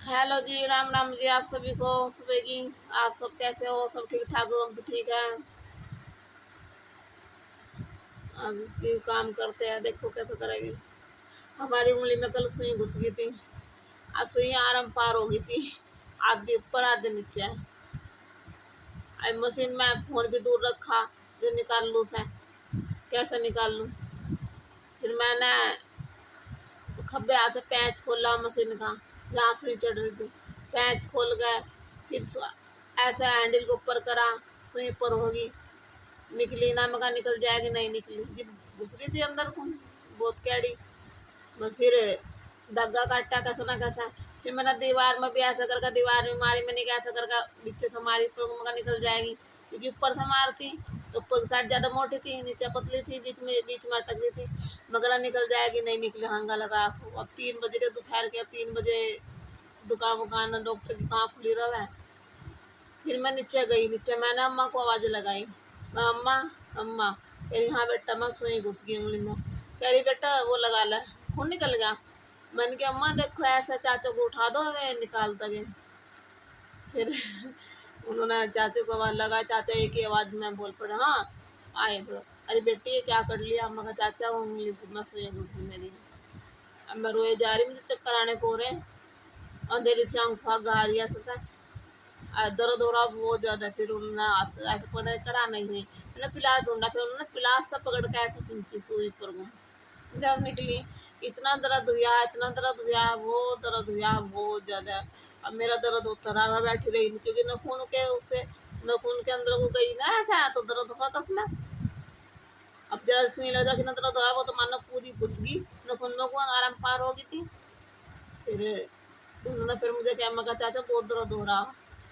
Hello जी, राम राम जी। आप सभी को सुबह की। आप सब कैसे हो? सब ठीक ठाक हो? हम भी ठीक है। अब इसकी काम करते हैं, देखो कैसे करेंगे। हमारी उंगली में कल सुई घुस गई थी। आज सुई आराम पार हो गई थी। आधे ऊपर आधे नीचे। अब मशीन में फोन भी दूर रखा, जो निकाल लूँ से कैसे निकाल लूँ। फिर मैंने खब्बे हाथ से पैंच खोला मशीन का, जहाँ सुई चढ़ रही थी। पैंच खोल गए, फिर ऐसे हैंडल को ऊपर करा, सुई ऊपर होगी। निकली ना, मगा निकल जाएगी, नहीं निकली। जब घुस रही थी अंदर को, बहुत कैडी। बस फिर धग्गा काटा कैसा ना कैसा। फिर मैंने दीवार में भी ऐसा करके दीवार में मारी। मैंने क्या ऐसा करके नीचे से मारी, ऊपर को मगा निकल जाएगी, क्योंकि ऊपर से मारती तो ऊपर की साइड ज्यादा मोटी थी, नीचे पतली थी, बीच में अटक रही थी। मगर निकल जाएगी, नहीं निकली। हंगा लगा। अब 3 बजे थे दोपहर के। अब 3 बजे दुकान वुकान डॉक्टर की कहाँ खुली रहा है। फिर मैं नीचे गई। नीचे मैंने अम्मा को आवाज लगाई, मैं अम्मा अम्मा। कह रही हाँ बेटा, मैं सुई घुस गई उंगली में। कह रही बेटा वो लगा ले, खून निकल गया। मैंने कहा अम्मा देखो, ऐसा चाचा को उठा दो, हमें निकालता गए। फिर उन्होंने चाचू को आवाज लगा। चाचा एक ही आवाज में बोल पड़े, हाँ आए तो। अरे बेटी ये क्या कर लिया? अम्मा का चाचा उंगली में सुई घुस गई मेरी। अब मैं रोए जा रही, मुझे चक्कर आने को रहे। अंधेरी से आंख आ रही है। दर्द हो रहा बहुत ज्यादा। फिर उन्होंने हाथ ऐसे पकड़ करा, नहीं हुई। मैंने पिलास ढूंढा, फिर उन्होंने पिलास से पकड़ के ऐसे खींची सुई पर को। जब निकली, इतना दर्द हुआ, इतना दर्द हुआ, वो दर्द हुआ बहुत ज्यादा। अब मेरा दर्द होता रहा, मैं बैठी रही, क्योंकि नखून के उसके नखून के अंदर को गई ना, ऐसा तो दर्द हो रहा था उसमें। अब जरा सुई लगा कि ना दर्द हुआ, वो तो मानो पूरी घुस गई नखून में, को आराम पार हो गई थी। फिर उन्होंने फिर मुझे क्या, मगा चाचा बहुत दर्द हो रहा।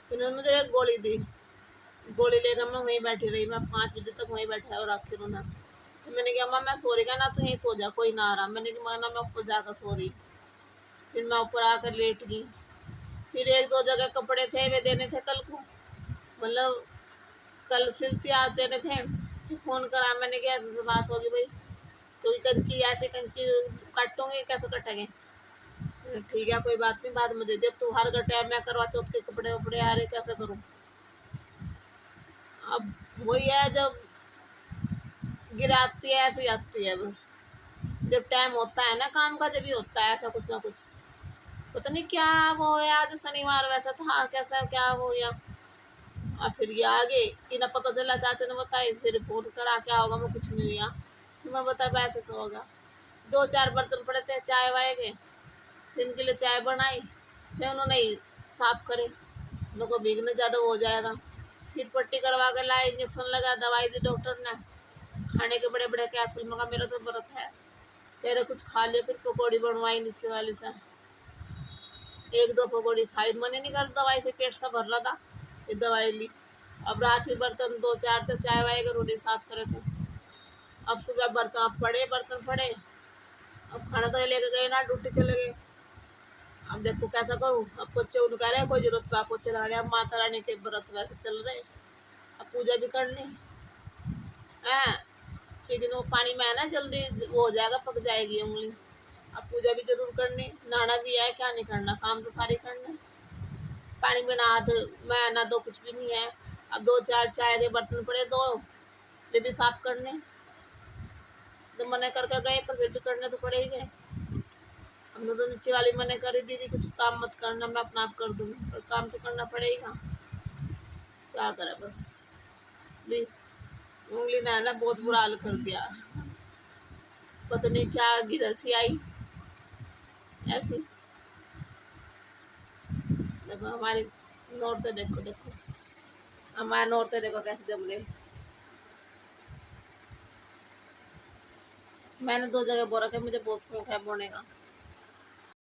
फिर उन्होंने मुझे एक गोली दी। गोली लेकर मैं वहीं बैठी रही। मैं 5 बजे तक वहीं बैठा और आखिर उन्हें। फिर मैंने कहा अम्मा मैं सो रही, का ना तू यहीं सो जा, कोई ना आ रहा। मैंने कहा ना मैं ऊपर जाकर सो रही। फिर मैं ऊपर आकर लेट गई। फिर 1-2 जगह कपड़े थे, वे देने थे कल को, मतलब कल सिलती आज देने थे। फिर फोन करा, मैंने कहा ऐसे बात होगी भाई, क्योंकि कंची ऐसे कंची काटूंगी, कैसे कटेंगे। ठीक है कोई बात नहीं, बाद में दे दे। अब तो हर टाइम मैं करवा चौथ के कपड़े वपड़े आ रहे, कैसे करूँ। अब वही है, जब गिराती है ऐसे ही आती है बस। जब टाइम होता है ना काम का, जब ही होता है ऐसा कुछ ना कुछ। पता नहीं क्या वो है, आज शनिवार वैसा था कैसा क्या हो गया। और फिर ये आगे इन्हें पता चला, चाचा ने बताई। फिर फोन करा, क्या होगा, मैं कुछ नहीं हुआ। फिर मैं बता ऐसे तो होगा। 2-4 बर्तन पड़े थे चाय वाय के, फिर इनके लिए चाय बनाई। फिर उन्होंने ही साफ करे, लोगों को भीगने ज़्यादा हो जाएगा। फिर पट्टी करवा के लाए, इंजेक्शन लगा, दवाई दी डॉक्टर ने। खाने के बड़े बड़े कैप्सूल मगा, मेरा तो व्रत है। कह रहे कुछ खा लिया। फिर पकौड़ी बनवाई नीचे वाली से, 1-2 पकौड़ी खाई। मन ही नहीं कर, दवाई से पेट सा भर रहा था। फिर दवाई ली। अब रात में बर्तन 2-4 तो चाय वाय के रोटी साफ करे थे। अब सुबह बर्तन पड़े। अब खाना तो लेके गए ना, ड्यूटी चले गए। अब देखो कैसा करूँ। अब पोचे उनका रहे, कोई जरूरत ना पोचे लगा रहे। अब माता रानी के व्रत वैसे चल रहे। अब पूजा भी करनी है, क्योंकि वो पानी में है ना, जल्दी वो हो जाएगा, पक जाएगी उंगली। अब पूजा भी जरूर करनी, नहाना भी है, क्या नहीं करना, काम तो सारे करने। पानी में नहा दो, मैं ना दो, कुछ भी नहीं है। अब 2-4 चाय के बर्तन पड़े, दो वे भी साफ करने। तो मना करके गए, पर फिर भी करने तो पड़े ही गए। हमने तो नीचे वाली मना करी, दीदी कुछ काम मत करना, मैं अपना आप कर दूंगी, पर काम तो करना पड़ेगा। क्या करे बस। भी उंगली ने ना बहुत बुरा हाल कर दिया। पता नहीं क्या गिरसी आई ऐसी। देखो हमारी नौरते, देखो देखो हमारे नौरते देखो कैसे जम रहे। मैंने 2 जगह बो रखा है, मुझे बहुत शौक है बोने का।